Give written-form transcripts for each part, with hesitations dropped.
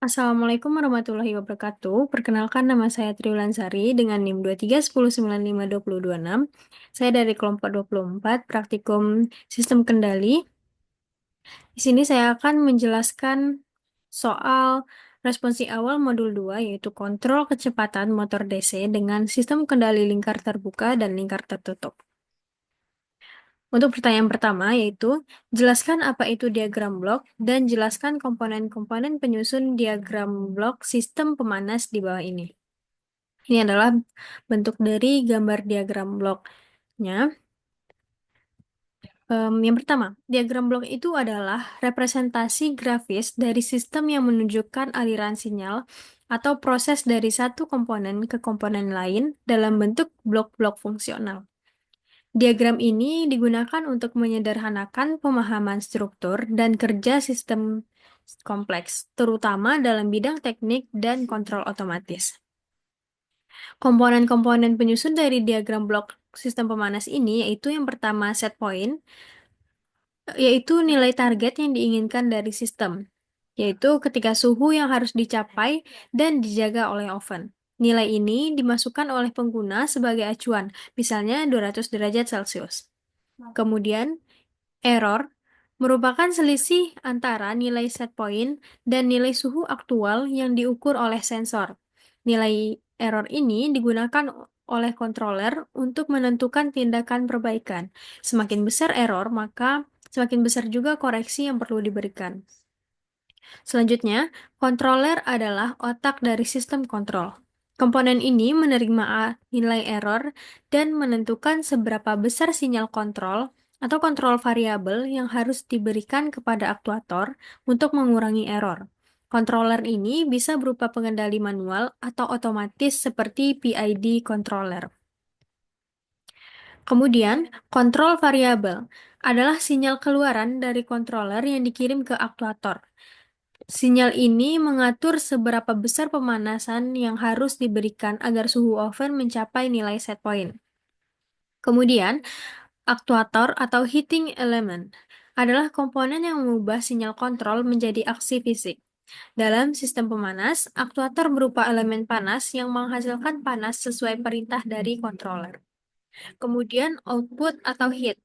Assalamualaikum warahmatullahi wabarakatuh. Perkenalkan nama saya Triwulansari dengan NIM 2310952226. Saya dari kelompok 24 Praktikum Sistem Kendali. Di sini saya akan menjelaskan soal responsi awal modul 2 yaitu kontrol kecepatan motor DC dengan sistem kendali lingkar terbuka dan lingkar tertutup. Untuk pertanyaan pertama yaitu, jelaskan apa itu diagram blok dan jelaskan komponen-komponen penyusun diagram blok sistem pemanas di bawah ini. Ini adalah bentuk dari gambar diagram bloknya. Yang pertama, diagram blok itu adalah representasi grafis dari sistem yang menunjukkan aliran sinyal atau proses dari satu komponen ke komponen lain dalam bentuk blok-blok fungsional. Diagram ini digunakan untuk menyederhanakan pemahaman struktur dan kerja sistem kompleks, terutama dalam bidang teknik dan kontrol otomatis. Komponen-komponen penyusun dari diagram blok sistem pemanas ini yaitu yang pertama set point, yaitu nilai target yang diinginkan dari sistem, yaitu ketika suhu yang harus dicapai dan dijaga oleh oven. Nilai ini dimasukkan oleh pengguna sebagai acuan, misalnya 200 derajat Celcius. Kemudian, error merupakan selisih antara nilai set point dan nilai suhu aktual yang diukur oleh sensor. Nilai error ini digunakan oleh controller untuk menentukan tindakan perbaikan. Semakin besar error, maka semakin besar juga koreksi yang perlu diberikan. Selanjutnya, controller adalah otak dari sistem kontrol. Komponen ini menerima nilai error dan menentukan seberapa besar sinyal kontrol atau kontrol variabel yang harus diberikan kepada aktuator untuk mengurangi error. Controller ini bisa berupa pengendali manual atau otomatis seperti PID controller. Kemudian, kontrol variabel adalah sinyal keluaran dari controller yang dikirim ke aktuator. Sinyal ini mengatur seberapa besar pemanasan yang harus diberikan agar suhu oven mencapai nilai set point. Kemudian, aktuator atau heating element adalah komponen yang mengubah sinyal kontrol menjadi aksi fisik. Dalam sistem pemanas, aktuator berupa elemen panas yang menghasilkan panas sesuai perintah dari controller. Kemudian, output atau heat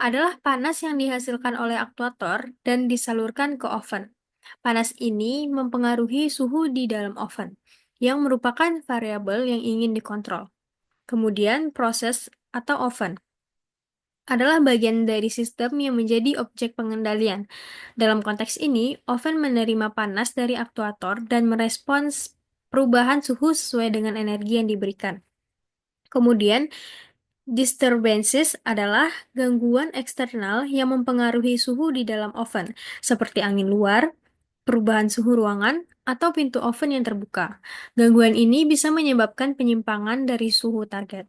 adalah panas yang dihasilkan oleh aktuator dan disalurkan ke oven. Panas ini mempengaruhi suhu di dalam oven, yang merupakan variabel yang ingin dikontrol. Kemudian, proses atau oven adalah bagian dari sistem yang menjadi objek pengendalian. Dalam konteks ini, oven menerima panas dari aktuator dan merespons perubahan suhu sesuai dengan energi yang diberikan. Kemudian, disturbances adalah gangguan eksternal yang mempengaruhi suhu di dalam oven, seperti angin luar, perubahan suhu ruangan, atau pintu oven yang terbuka. Gangguan ini bisa menyebabkan penyimpangan dari suhu target.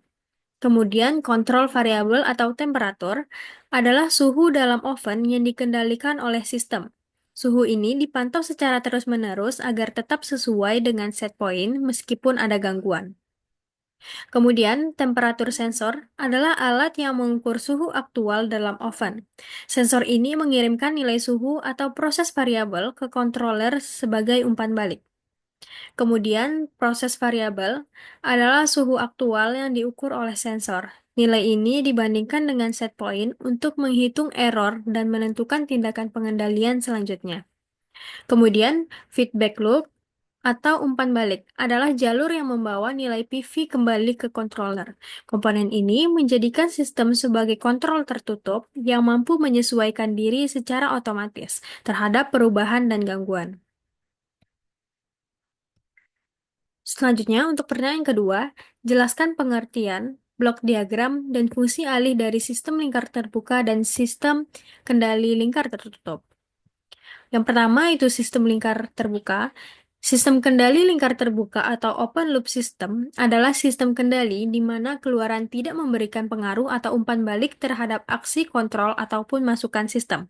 Kemudian, kontrol variabel atau temperatur adalah suhu dalam oven yang dikendalikan oleh sistem. Suhu ini dipantau secara terus-menerus agar tetap sesuai dengan set point meskipun ada gangguan. Kemudian, temperatur sensor adalah alat yang mengukur suhu aktual dalam oven. Sensor ini mengirimkan nilai suhu atau proses variabel ke controller sebagai umpan balik. Kemudian, proses variabel adalah suhu aktual yang diukur oleh sensor. Nilai ini dibandingkan dengan set point untuk menghitung error dan menentukan tindakan pengendalian selanjutnya. Kemudian, feedback loop atau umpan balik adalah jalur yang membawa nilai PV kembali ke controller. Komponen ini menjadikan sistem sebagai kontrol tertutup yang mampu menyesuaikan diri secara otomatis terhadap perubahan dan gangguan. Selanjutnya, untuk pertanyaan kedua, jelaskan pengertian blok diagram dan fungsi alih dari sistem lingkar terbuka dan sistem kendali lingkar tertutup. Yang pertama itu sistem lingkar terbuka. Sistem kendali lingkar terbuka atau open loop system adalah sistem kendali di mana keluaran tidak memberikan pengaruh atau umpan balik terhadap aksi kontrol ataupun masukan sistem.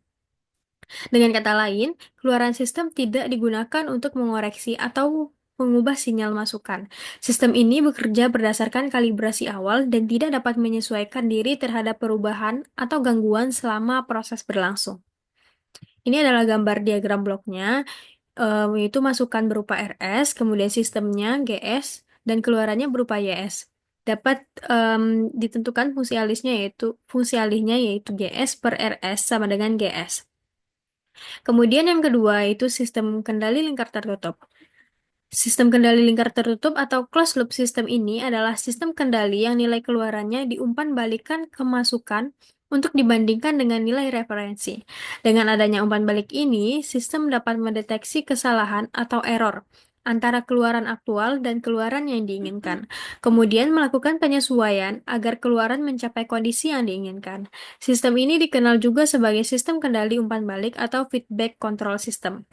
Dengan kata lain, keluaran sistem tidak digunakan untuk mengoreksi atau mengubah sinyal masukan. Sistem ini bekerja berdasarkan kalibrasi awal dan tidak dapat menyesuaikan diri terhadap perubahan atau gangguan selama proses berlangsung. Ini adalah gambar diagram bloknya. yaitu masukan berupa RS, kemudian sistemnya GS, dan keluarannya berupa YS. Dapat em, ditentukan fungsi alihnya yaitu GS per RS sama dengan GS. Kemudian yang kedua itu sistem kendali lingkar tertutup. Sistem kendali lingkar tertutup atau closed loop system ini adalah sistem kendali yang nilai keluarannya diumpan balikan ke masukan untuk dibandingkan dengan nilai referensi. Dengan adanya umpan balik ini, sistem dapat mendeteksi kesalahan atau error antara keluaran aktual dan keluaran yang diinginkan. Kemudian melakukan penyesuaian agar keluaran mencapai kondisi yang diinginkan. Sistem ini dikenal juga sebagai sistem kendali umpan balik atau feedback control system.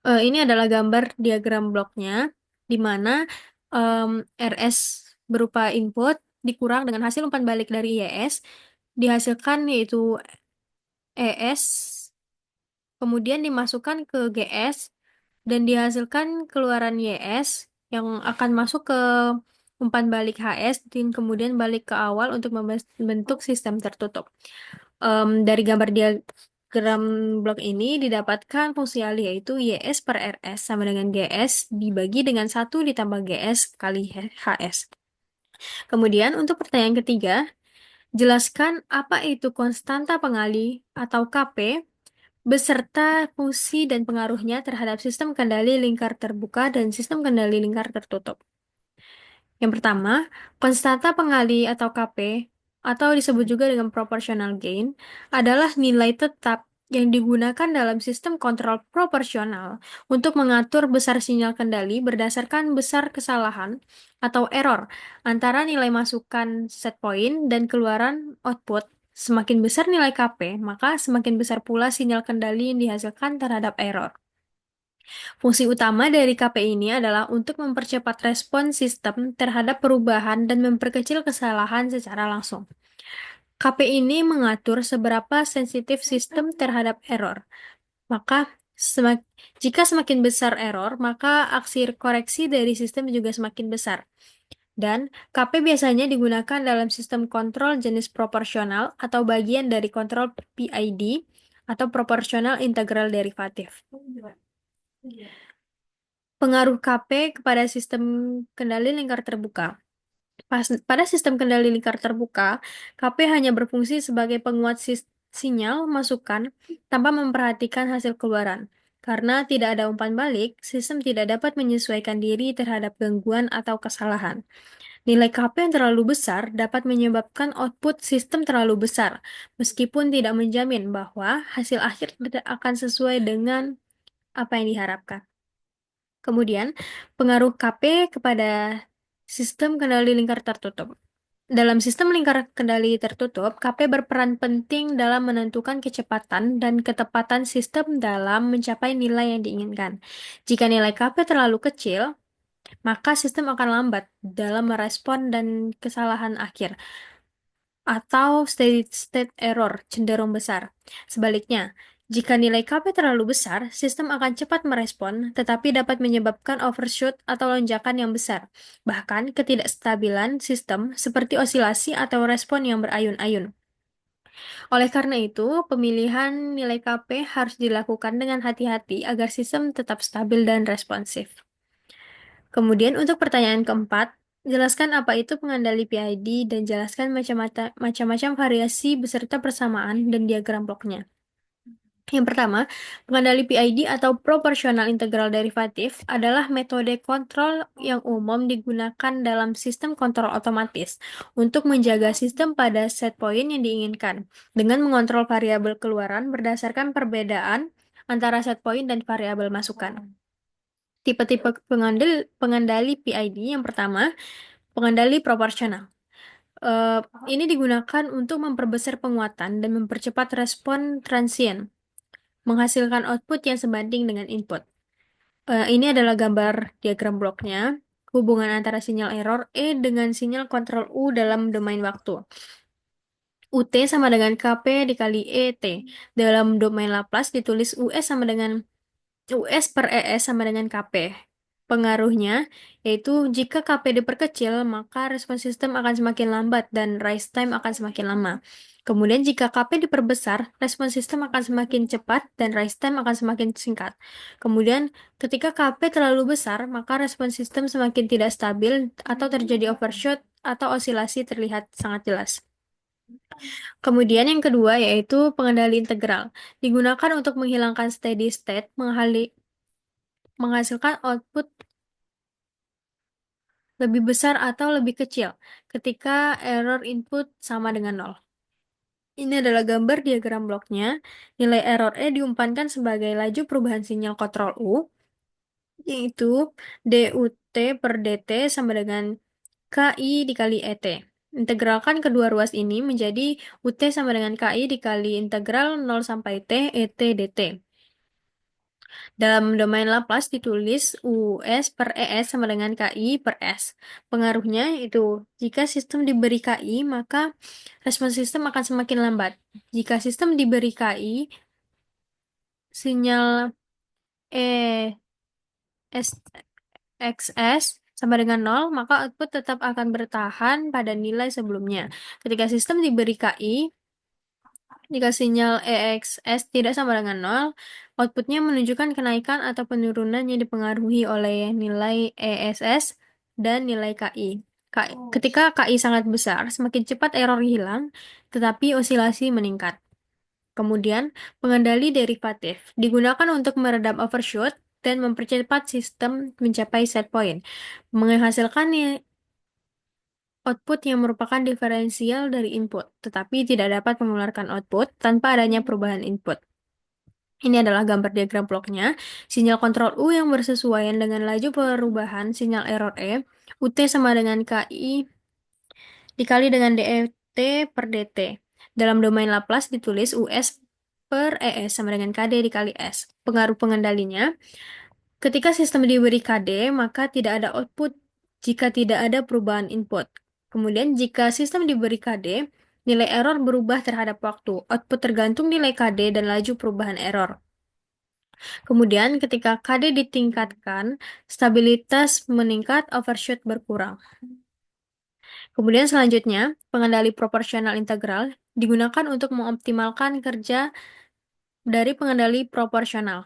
Ini adalah gambar diagram bloknya, di mana em, RS berupa input dikurang dengan hasil umpan balik dari YS, dihasilkan yaitu ES, kemudian dimasukkan ke GS, dan dihasilkan keluaran YS yang akan masuk ke umpan balik HS, dan kemudian balik ke awal untuk membentuk sistem tertutup. Dari gambar diagram blok ini didapatkan fungsi alih yaitu YS per RS sama dengan GS dibagi dengan 1 ditambah GS kali HS. Kemudian untuk pertanyaan ketiga, jelaskan apa itu konstanta pengalih atau KP beserta fungsi dan pengaruhnya terhadap sistem kendali lingkar terbuka dan sistem kendali lingkar tertutup. Yang pertama, konstanta pengali atau KP, atau disebut juga dengan proportional gain, adalah nilai tetap yang digunakan dalam sistem kontrol proporsional untuk mengatur besar sinyal kendali berdasarkan besar kesalahan atau error antara nilai masukan set point dan keluaran output. Semakin besar nilai KP, maka semakin besar pula sinyal kendali yang dihasilkan terhadap error. Fungsi utama dari KP ini adalah untuk mempercepat respon sistem terhadap perubahan dan memperkecil kesalahan secara langsung. KP ini mengatur seberapa sensitif sistem terhadap error. Maka, jika semakin besar error, maka aksi koreksi dari sistem juga semakin besar. Dan KP biasanya digunakan dalam sistem kontrol jenis proporsional atau bagian dari kontrol PID atau proporsional integral derivatif. Pengaruh KP kepada sistem kendali lingkar terbuka. Pada sistem kendali lingkar terbuka, KP hanya berfungsi sebagai penguat sinyal masukan tanpa memperhatikan hasil keluaran. Karena tidak ada umpan balik, sistem tidak dapat menyesuaikan diri terhadap gangguan atau kesalahan. Nilai KP yang terlalu besar dapat menyebabkan output sistem terlalu besar, meskipun tidak menjamin bahwa hasil akhir tidak akan sesuai dengan apa yang diharapkan. Kemudian, pengaruh KP kepada sistem kendali lingkar tertutup. Dalam sistem lingkar kendali tertutup, KP berperan penting dalam menentukan kecepatan dan ketepatan sistem dalam mencapai nilai yang diinginkan. Jika nilai KP terlalu kecil, maka sistem akan lambat dalam merespon dan kesalahan akhir atau steady state error cenderung besar. Sebaliknya, jika nilai KP terlalu besar, sistem akan cepat merespon, tetapi dapat menyebabkan overshoot atau lonjakan yang besar. Bahkan ketidakstabilan sistem seperti osilasi atau respon yang berayun-ayun. Oleh karena itu, pemilihan nilai KP harus dilakukan dengan hati-hati agar sistem tetap stabil dan responsif. Kemudian untuk pertanyaan keempat, jelaskan apa itu pengendali PID dan jelaskan macam-macam variasi beserta persamaan dan diagram bloknya. Yang pertama, pengendali PID atau proporsional integral derivatif adalah metode kontrol yang umum digunakan dalam sistem kontrol otomatis untuk menjaga sistem pada set point yang diinginkan dengan mengontrol variabel keluaran berdasarkan perbedaan antara set point dan variabel masukan. Tipe-tipe pengendali PID yang pertama, pengendali proporsional. Eh, ini digunakan untuk memperbesar penguatan dan mempercepat respon transient, menghasilkan output yang sebanding dengan input. Ini adalah gambar diagram bloknya, hubungan antara sinyal error E dengan sinyal kontrol U dalam domain waktu. UT sama dengan KP dikali ET. Dalam domain Laplace ditulis US sama dengan US per ES sama dengan KP. Pengaruhnya yaitu jika KP diperkecil, maka respons sistem akan semakin lambat dan rise time akan semakin lama. Kemudian jika KP diperbesar, respon sistem akan semakin cepat dan rise time akan semakin singkat. Kemudian ketika KP terlalu besar, maka respon sistem semakin tidak stabil atau terjadi overshoot atau osilasi terlihat sangat jelas. Kemudian yang kedua yaitu pengendali integral. Digunakan untuk menghilangkan steady state, menghasilkan output lebih besar atau lebih kecil ketika error input sama dengan nol. Ini adalah gambar diagram bloknya. Nilai error E diumpankan sebagai laju perubahan sinyal kontrol U, yaitu DUT per DT sama dengan KI dikali ET. Integralkan kedua ruas ini menjadi UT sama dengan KI dikali integral 0 sampai T ET DT. Dalam domain Laplace ditulis US per ES sama dengan KI per S. Pengaruhnya itu, jika sistem diberi KI, maka respon sistem akan semakin lambat. Jika sistem diberi KI, sinyal XS sama dengan 0, maka output tetap akan bertahan pada nilai sebelumnya. Ketika sistem diberi KI, jika sinyal EXS tidak sama dengan 0, outputnya menunjukkan kenaikan atau penurunan yang dipengaruhi oleh nilai ESS dan nilai KI. Ketika KI sangat besar, semakin cepat error hilang, tetapi osilasi meningkat. Kemudian, pengendali derivatif digunakan untuk meredam overshoot dan mempercepat sistem mencapai set point, menghasilkan output yang merupakan diferensial dari input, tetapi tidak dapat mengeluarkan output tanpa adanya perubahan input. Ini adalah gambar diagram bloknya. Sinyal kontrol U yang bersesuaian dengan laju perubahan sinyal error E, UT sama dengan KI dikali dengan DET per DT. Dalam domain Laplace ditulis US per ES sama dengan KD dikali S. Pengaruh pengendalinya, ketika sistem diberi KD, maka tidak ada output jika tidak ada perubahan input. Kemudian jika sistem diberi KD, nilai error berubah terhadap waktu. Output tergantung nilai KD dan laju perubahan error. Kemudian ketika KD ditingkatkan, stabilitas meningkat, overshoot berkurang. Kemudian selanjutnya, pengendali proporsional integral digunakan untuk mengoptimalkan kerja dari pengendali proporsional.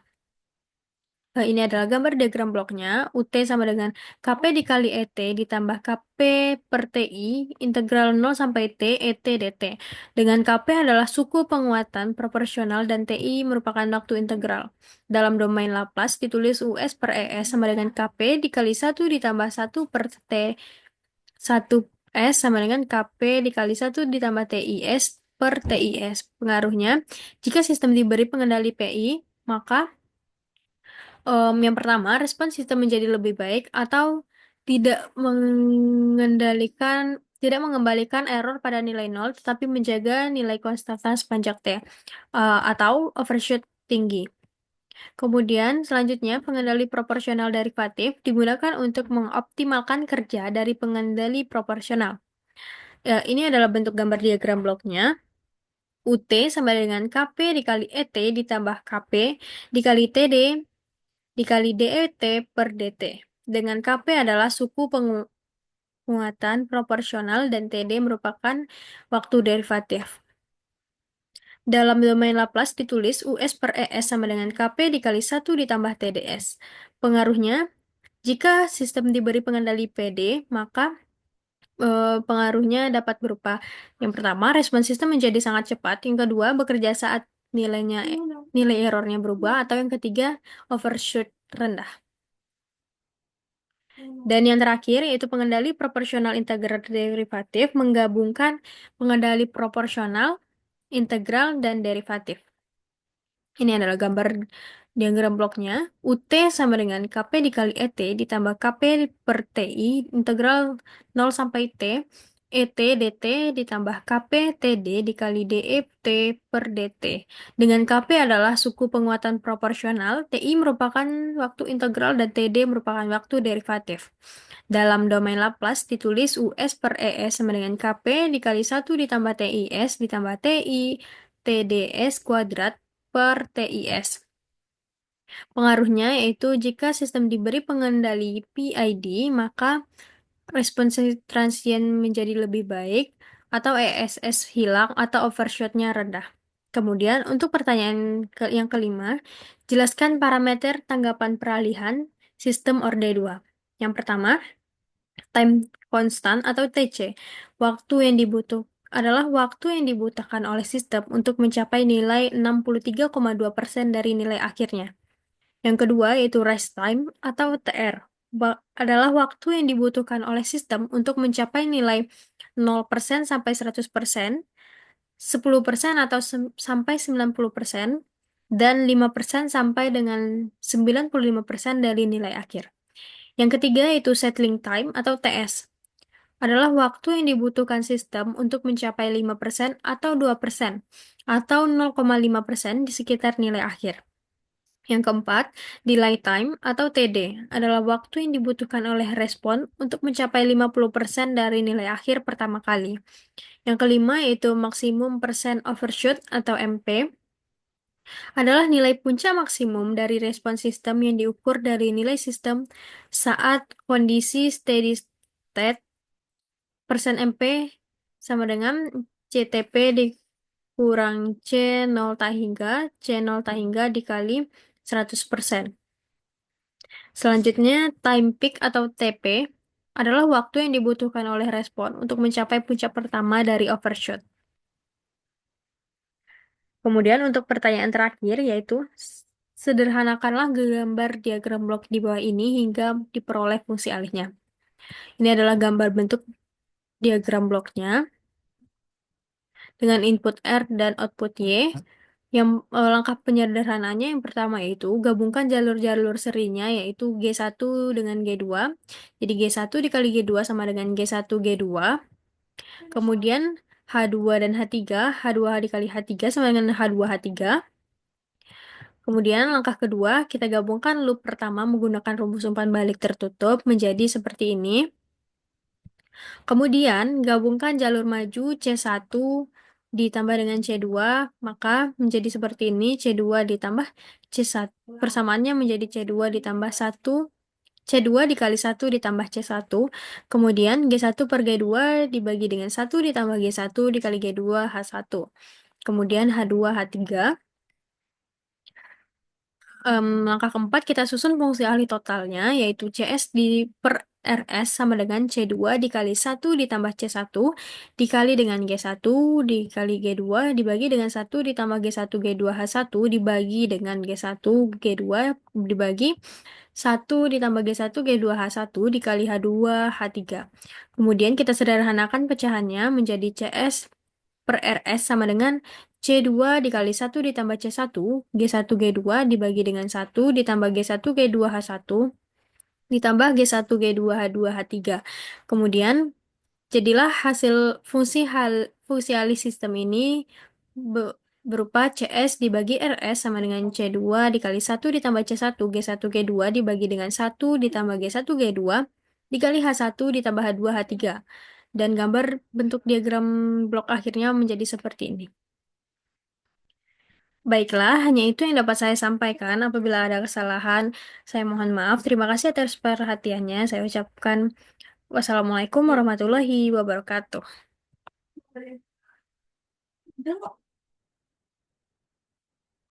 Ini adalah gambar diagram bloknya. UT sama dengan KP dikali ET ditambah KP per TI integral 0 sampai T ET DT. Dengan KP adalah suku penguatan proporsional dan TI merupakan waktu integral. Dalam domain Laplace ditulis US per ES sama dengan KP dikali 1 ditambah 1 per T 1 S sama dengan KP dikali 1 ditambah TIS per TIS. Pengaruhnya, jika sistem diberi pengendali PI, maka yang pertama, respon sistem menjadi lebih baik atau tidak mengembalikan error pada nilai 0, tetapi menjaga nilai konstanta sepanjang T, atau overshoot tinggi. Kemudian, selanjutnya, pengendali proporsional derivatif digunakan untuk mengoptimalkan kerja dari pengendali proporsional. Ini adalah bentuk gambar diagram bloknya. UT sama dengan KP dikali ET ditambah KP dikali TD dikali DET per DT. Dengan KP adalah suku penguatan proporsional dan TD merupakan waktu derivatif. Dalam domain Laplace ditulis US per ES sama dengan KP dikali 1 ditambah TDS. Pengaruhnya, jika sistem diberi pengendali PD, maka pengaruhnya dapat berupa yang pertama, respon sistem menjadi sangat cepat. Yang kedua, bekerja saat nilai errornya berubah. Atau yang ketiga, overshoot rendah. Dan yang terakhir yaitu pengendali proporsional integral derivatif menggabungkan pengendali proporsional, integral, dan derivatif. Ini adalah gambar diagram bloknya. UT sama dengan KP dikali ET ditambah KP per TI integral 0 sampai T ET DT ditambah KP TD dikali DET per DT. Dengan KP adalah suku penguatan proporsional, TI merupakan waktu integral dan TD merupakan waktu derivatif. Dalam domain Laplace ditulis US per ES sama dengan KP dikali 1 ditambah TIS ditambah TI TDS kuadrat per TIS. Pengaruhnya yaitu jika sistem diberi pengendali PID, maka respons transien menjadi lebih baik, atau ESS hilang atau overshoot-nya rendah. Kemudian, untuk pertanyaan yang kelima, jelaskan parameter tanggapan peralihan sistem Orde 2. Yang pertama, time constant atau TC. Waktu yang adalah waktu yang dibutuhkan oleh sistem untuk mencapai nilai 63,2% dari nilai akhirnya. Yang kedua yaitu rest time atau TR. Adalah waktu yang dibutuhkan oleh sistem untuk mencapai nilai 0% sampai 100%, 10% atau sampai 90%, dan 5% sampai dengan 95% dari nilai akhir. Yang ketiga yaitu settling time atau TS. Adalah waktu yang dibutuhkan sistem untuk mencapai 5% atau 2% atau 0,5% di sekitar nilai akhir. Yang keempat, delay time atau TD adalah waktu yang dibutuhkan oleh respon untuk mencapai 50% dari nilai akhir pertama kali. Yang kelima yaitu maksimum persen overshoot atau MP adalah nilai puncak maksimum dari respon sistem yang diukur dari nilai sistem saat kondisi steady state persen MP sama dengan CTP dikurang C0 tak hingga dikali 100%. Selanjutnya, time peak atau TP adalah waktu yang dibutuhkan oleh respon untuk mencapai puncak pertama dari overshoot. Kemudian untuk pertanyaan terakhir yaitu sederhanakanlah gambar diagram blok di bawah ini hingga diperoleh fungsi alihnya. Ini adalah gambar bentuk diagram bloknya dengan input R dan output Y. Yang langkah penyederhanaannya yang pertama yaitu gabungkan jalur-jalur serinya yaitu G1 dengan G2. Jadi G1 dikali G2 sama dengan G1 G2. Kemudian H2 dan H3, H2 dikali H3 sama dengan H2 H3. Kemudian langkah kedua, kita gabungkan loop pertama menggunakan rumus umpan balik tertutup menjadi seperti ini. Kemudian gabungkan jalur maju C1 ditambah dengan C2, maka menjadi seperti ini, C2 ditambah C1. Persamaannya menjadi C2 ditambah 1, C2 dikali 1 ditambah C1. Kemudian G1 per G2 dibagi dengan 1 ditambah G1 dikali G2 H1. Kemudian H2 H3. Langkah keempat, kita susun fungsi alih totalnya, yaitu CS per RS sama dengan C2 dikali 1 ditambah C1 dikali dengan G1 dikali G2 dibagi dengan 1 ditambah G1 G2 H1 dibagi dengan G1 G2 dibagi 1 ditambah G1 G2 H1 dikali H2 H3. Kemudian kita sederhanakan pecahannya menjadi CS per RS sama dengan C2 dikali 1 ditambah C1, G1 G2 dibagi dengan 1 ditambah G1 G2 H1 ditambah G1 G2 H2 H3. Kemudian jadilah hasil fungsi alih sistem ini berupa CS dibagi RS sama dengan C2 dikali 1 ditambah C1 G1 G2 dibagi dengan 1 ditambah G1 G2 dikali H1 ditambah H2 H3. Dan gambar bentuk diagram blok akhirnya menjadi seperti ini. Baiklah, hanya itu yang dapat saya sampaikan. Apabila ada kesalahan, saya mohon maaf. Terima kasih atas perhatiannya. Saya ucapkan wassalamualaikum warahmatullahi wabarakatuh.